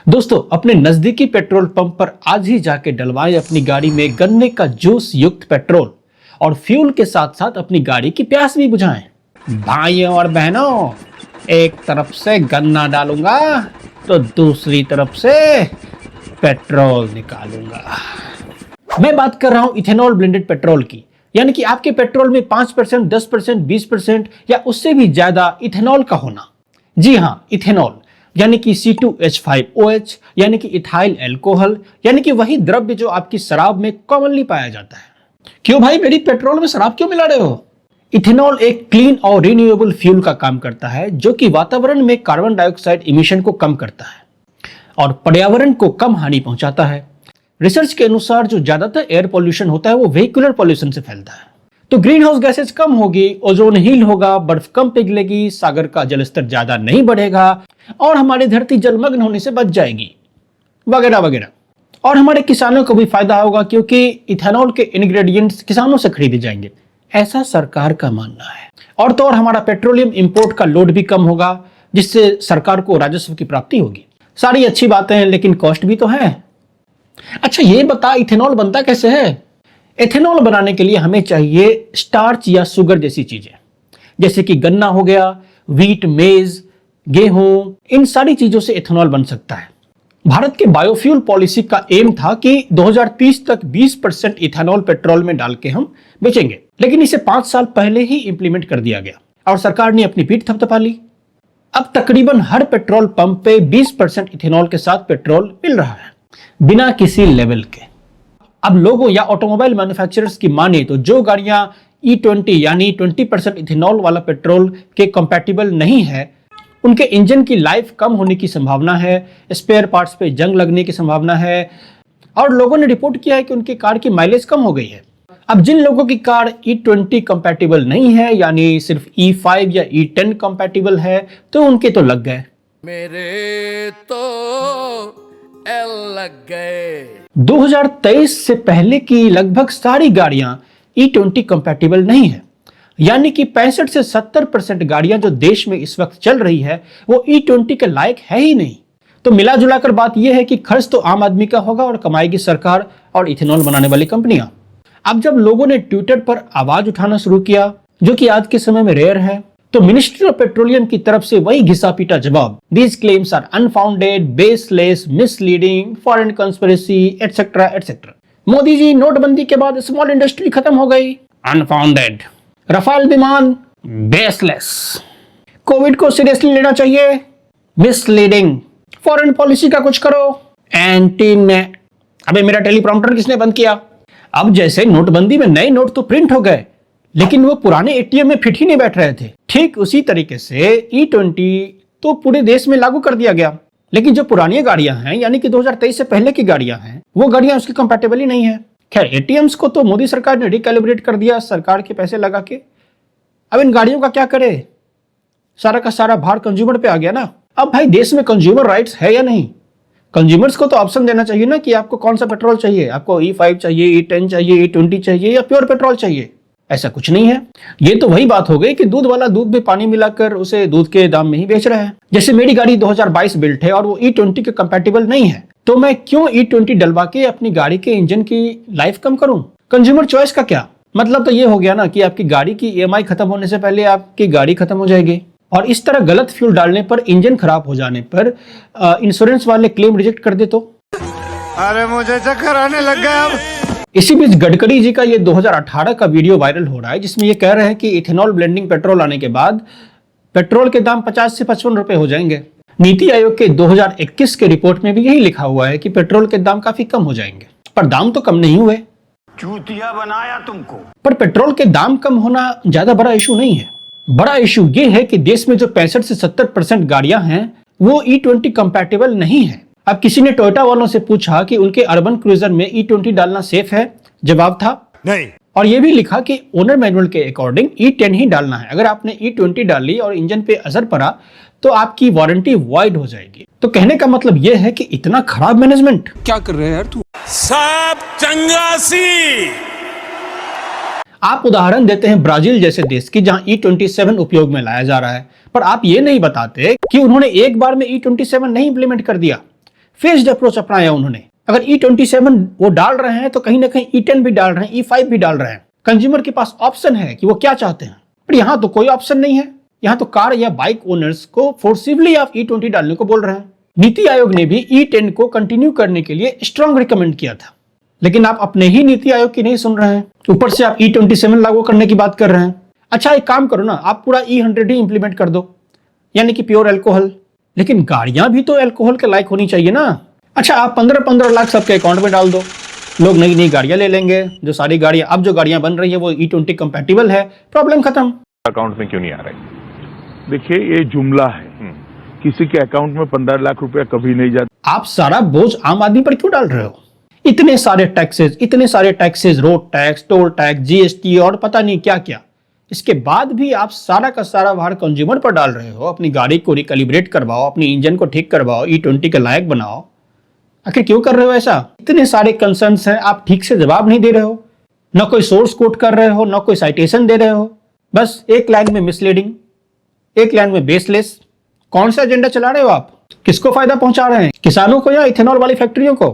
दोस्तों, अपने नजदीकी पेट्रोल पंप पर आज ही जाके डलवाएं अपनी गाड़ी में गन्ने का जूस युक्त पेट्रोल और फ्यूल के साथ साथ अपनी गाड़ी की प्यास भी बुझाएं। भाइयों और बहनों, एक तरफ से गन्ना डालूंगा तो दूसरी तरफ से पेट्रोल निकालूंगा। मैं बात कर रहा हूं इथेनॉल ब्लेंडेड पेट्रोल की, यानी कि आपके पेट्रोल में 5%, 10%, 20% या उससे भी ज्यादा इथेनॉल का होना। जी हां, इथेनॉल यानी कि C2H5OH यानी कि इथाइल एल्कोहल, यानी कि वही द्रव्य जो आपकी शराब में कॉमनली पाया जाता है। क्यों भाई, मेरी पेट्रोल में शराब क्यों मिला रहे हो? इथेनॉल एक क्लीन और रिन्यूएबल फ्यूल का काम करता है जो कि वातावरण में कार्बन डाइऑक्साइड इमिशन को कम करता है और पर्यावरण को कम हानि पहुंचाता है। रिसर्च के अनुसार जो ज्यादातर एयर पॉल्यूशन होता है वो व्हीकुलर पॉल्यूशन से फैलता है। तो ग्रीन हाउस गैसेज कम होगी, ओजोन हील होगा, बर्फ कम पिघलेगी, सागर का जलस्तर ज्यादा नहीं बढ़ेगा और हमारी धरती जलमग्न होने से बच जाएगी, वगैरह वगैरह। और हमारे किसानों को भी फायदा होगा क्योंकि इथेनॉल के इंग्रेडिएंट्स किसानों से खरीदे जाएंगे, ऐसा सरकार का मानना है। और तो और हमारा पेट्रोलियम इंपोर्ट का लोड भी कम होगा जिससे सरकार को राजस्व की प्राप्ति होगी। सारी अच्छी बातें हैं, लेकिन कॉस्ट भी तो है। अच्छा ये बता, इथेनॉल बनता कैसे है? एथेनॉल बनाने के लिए हमें चाहिए स्टार्च या शुगर जैसी चीजें, जैसे कि गन्ना हो गया, व्हीट, मेज, गेहूं, इन सारी चीजों से एथेनॉल बन सकता है। भारत के बायोफ्यूल पॉलिसी का एम था कि 2030 तक 20% इथेनॉल पेट्रोल में डाल के हम बेचेंगे, लेकिन इसे 5 साल पहले ही इंप्लीमेंट कर दिया गया और सरकार ने अपनी पीठ थपथपा ली। अब तकरीबन हर पेट्रोल पंप पे 20% इथेनॉल के साथ पेट्रोल मिल रहा है, बिना किसी लेवल के। अब लोगों या ऑटोमोबाइल मैन्युफैक्चरर्स की माने तो जो गाड़ियां E20 यानी 20% इथेनॉल वाला पेट्रोल के कंपैटिबल नहीं है, उनके इंजन की लाइफ कम होने की संभावना है, स्पेयर पार्ट्स पे जंग लगने की संभावना है और लोगों ने रिपोर्ट किया है कि उनकी कार की माइलेज कम हो गई है। अब जिन लोगों की कार E20 कंपैटिबल नहीं है, यानी सिर्फ E5 या E10 कंपैटिबल है, तो उनके तो लग गए। मेरे तो लग गए। 2023 से पहले की लगभग सारी गाड़ियां E20 कंपैटिबल नहीं है, यानी कि 65 से 70% गाड़ियां जो देश में इस वक्त चल रही है वो E20 के लायक है ही नहीं। तो मिला जुलाकर बात यह है कि खर्च तो आम आदमी का होगा और कमाएगी सरकार और इथेनॉल बनाने वाली कंपनियां। अब जब लोगों ने ट्विटर पर आवाज उठाना शुरू किया, जो कि आज के समय में रेयर है, तो मिनिस्ट्री ऑफ पेट्रोलियम की तरफ से वही घिसा पीटा जवाब, these claims are unfounded, baseless, misleading, foreign conspiracy, etcetera etcetera. Modi ji, नोटबंदी के बाद स्मॉल इंडस्ट्री खत्म हो गई, अनफाउंडेड। रफाल विमान, बेसलेस। कोविड को सीरियसली लेना चाहिए, मिसलीडिंग। फॉरेन पॉलिसी का कुछ करो, एंटी नेट। अबे मेरा टेलीप्रॉम्प्टर किसने बंद किया? अब जैसे नोटबंदी में नए नोट तो प्रिंट हो गए, लेकिन वो पुराने एटीएम में फिट ही नहीं बैठ रहे थे। ठीक उसी तरीके से E20 तो पूरे देश में लागू कर दिया गया, लेकिन जो पुरानी गाड़ियां हैं, यानी कि 2023 से पहले की गाड़ियां हैं, वो गाड़ियां उसकी कंपैटिबल ही नहीं है। खैर, एटीएम्स को तो मोदी सरकार ने रिकैलिब्रेट कर दिया सरकार के पैसे लगा के। अब इन गाड़ियों का क्या करे? सारा का सारा भार कंज्यूमर पे आ गया ना। अब भाई, देश में कंज्यूमर राइट्स है या नहीं? कंज्यूमर्स को तो ऑप्शन देना चाहिए ना कि आपको कौन सा पेट्रोल चाहिए, आपको E5 चाहिए, E10 चाहिए, E20 चाहिए या प्योर पेट्रोल चाहिए। ऐसा कुछ नहीं है। ये तो वही बात हो गई कि दूध वाला दूध में पानी मिलाकर उसे दूध के दाम में ही बेच रहा है। जैसे मेरी गाड़ी 2022 बिल्ट है और वो E20 के कंपैटिबल नहीं है, तो मैं क्यों E20 डलवा के अपनी गाड़ी के इंजन की लाइफ कम करूं? कंज्यूमर चॉइस का क्या मतलब? तो ये हो गया ना कि आपकी गाड़ी की EMI खत्म होने से पहले आपकी गाड़ी खत्म हो जाएगी। और इस तरह गलत फ्यूल डालने पर, इंजन खराब हो जाने पर इंश्योरेंस वाले क्लेम रिजेक्ट कर दे तो? अरे मुझे चक्कर आने लग गया। इसी बीच गडकरी जी का ये 2018 का वीडियो वायरल हो रहा है, जिसमें ये कह रहे हैं कि इथेनॉल ब्लेंडिंग पेट्रोल आने के बाद पेट्रोल के दाम 50 से 55 रुपए हो जाएंगे। नीति आयोग के 2021 के रिपोर्ट में भी यही लिखा हुआ है कि पेट्रोल के दाम काफी कम हो जाएंगे, पर दाम तो कम नहीं हुए। चूतिया बनाया तुमको। पर पेट्रोल के दाम कम होना ज्यादा बड़ा इशू नहीं है। बड़ा इशू ये है कि देश में जो 65 से 70% गाड़ियां हैं वो E20 कंपैटिबल नहीं है। अब किसी ने टोयोटा वालों से पूछा कि उनके अर्बन क्रूजर में E20 डालना सेफ है? जवाब था नहीं। और यह भी लिखा कि ओनर मैनुअल के अकॉर्डिंग E10 ही डालना है। अगर आपने E20 डाली और इंजन पे असर पड़ा तो आपकी वारंटी वॉइड हो जाएगी। तो कहने का मतलब यह है कि इतना खराब मैनेजमेंट क्या कर रहे हैं यार तू? सब चंगासी। आप उदाहरण देते हैं ब्राजील जैसे देश की, जहां E27 उपयोग में लाया जा रहा है, पर आप ये नहीं बताते कि उन्होंने एक बार में E27 नहीं इंप्लीमेंट कर दिया। फेज्ड अप्रोच अपनाया उन्होंने। अगर E27 वो डाल रहे हैं तो कहीं ना कहीं E10 भी डाल रहे हैं, E5 भी डाल रहे हैं। कंज्यूमर के पास ऑप्शन है कि वो क्या चाहते हैं, पर यहाँ तो कोई ऑप्शन नहीं है। यहाँ तो कार या बाइक ओनर्स को फोर्सिवली आप E20 डालने को बोल रहे हैं। नीति आयोग ने भी E10 को कंटिन्यू करने के लिए स्ट्रांग रिकमेंड किया था, लेकिन आप अपने ही नीति आयोग की नहीं सुन रहे हैं, ऊपर से आप E27 लागू करने की बात कर रहे हैं। अच्छा एक काम करो ना, आप पूरा E100 ही इंप्लीमेंट कर दो, यानी कि प्योर अल्कोहल। लेकिन गाड़ियां भी तो अल्कोहल के लायक होनी चाहिए ना। अच्छा आप 15-15 लाख सबके अकाउंट में डाल दो, लोग नई नई गाड़ियां ले लेंगे। जो सारी गाड़ियां अब जो गाड़ियां बन रही है वो E20 कंपैटिबल है, प्रॉब्लम खत्म। अकाउंट में क्यों नहीं आ रही? देखिए ये जुमला है, किसी के अकाउंट में 15 लाख रुपया कभी नहीं जाता। आप सारा बोझ आम आदमी पर क्यों डाल रहे हो? इतने सारे taxes, road tax, toll tax, GST और पता नहीं क्या क्या, इसके बाद भी आप सारा का सारा भार कंज्यूमर पर डाल रहे हो। अपनी गाड़ी को रिकैलिब्रेट करवाओ, अपनी इंजन को ठीक करवाओ, E20 के लायक बनाओ। आखिर क्यों कर रहे हो ऐसा? इतने सारे कंसर्न्स हैं, आप ठीक से जवाब नहीं दे रहे हो, न कोई सोर्स कोट कर रहे हो, न कोई साइटेशन दे रहे हो, बस एक लाइन में मिसलीडिंग, एक लाइन में बेसलेस। कौन सा एजेंडा चला रहे हो आप? किसको फायदा पहुंचा रहे हैं, किसानों को या इथेनॉल वाली फैक्ट्रियों को?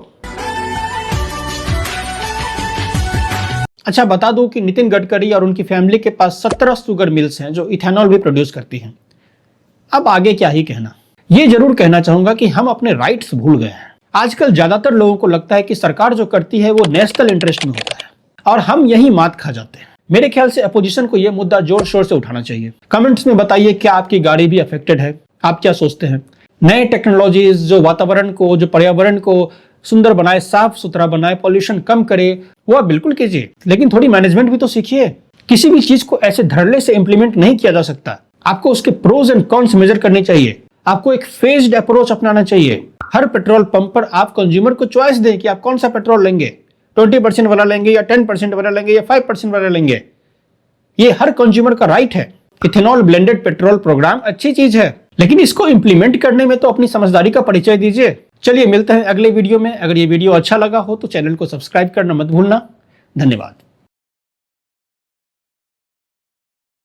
अच्छा बता दूं कि नितिन गडकरी और उनकी फैमिली के पास 17 शुगर मिल्स हैं जो इथेनॉल भी प्रोड्यूस करती हैं। अब आगे क्या ही कहना, ये जरूर कहना चाहूंगा कि हम अपने राइट्स भूल गए हैं। आजकल ज्यादातर लोगों को लगता है कि सरकार जो करती है वो नेशनल इंटरेस्ट में होता है, और हम यही मात खा जाते हैं। मेरे ख्याल से अपोजिशन को यह मुद्दा जोर शोर से उठाना चाहिए। कमेंट्स में बताइए क्या आपकी गाड़ी भी अफेक्टेड है, आप क्या सोचते हैं? नए टेक्नोलॉजीज जो वातावरण को, जो पर्यावरण को सुंदर बनाए, साफ सुथरा बनाए, पॉल्यूशन कम करे, वो आप बिल्कुल कीजिए, लेकिन थोड़ी मैनेजमेंट भी तो सीखिए। किसी भी चीज को ऐसे धड़ल्ले से इंप्लीमेंट नहीं किया जा सकता। आपको उसके प्रोज एंड कॉन्स मेजर करने चाहिए। आपको एक फेज्ड अप्रोच अपनाना चाहिए। हर पेट्रोल पंप पर आप कंज्यूमर को चॉइस दें कि आप कौन सा पेट्रोल लेंगे, 20% वाला लेंगे या 10% वाला लेंगे या 5% वाला लेंगे। ये हर कंज्यूमर का राइट है। इथेनॉल ब्लेंडेड पेट्रोल प्रोग्राम अच्छी चीज है, लेकिन इसको इंप्लीमेंट करने में तो अपनी समझदारी का परिचय दीजिए। चलिए मिलते हैं अगले वीडियो में। अगर ये वीडियो अच्छा लगा हो तो चैनल को सब्सक्राइब करना मत भूलना। धन्यवाद।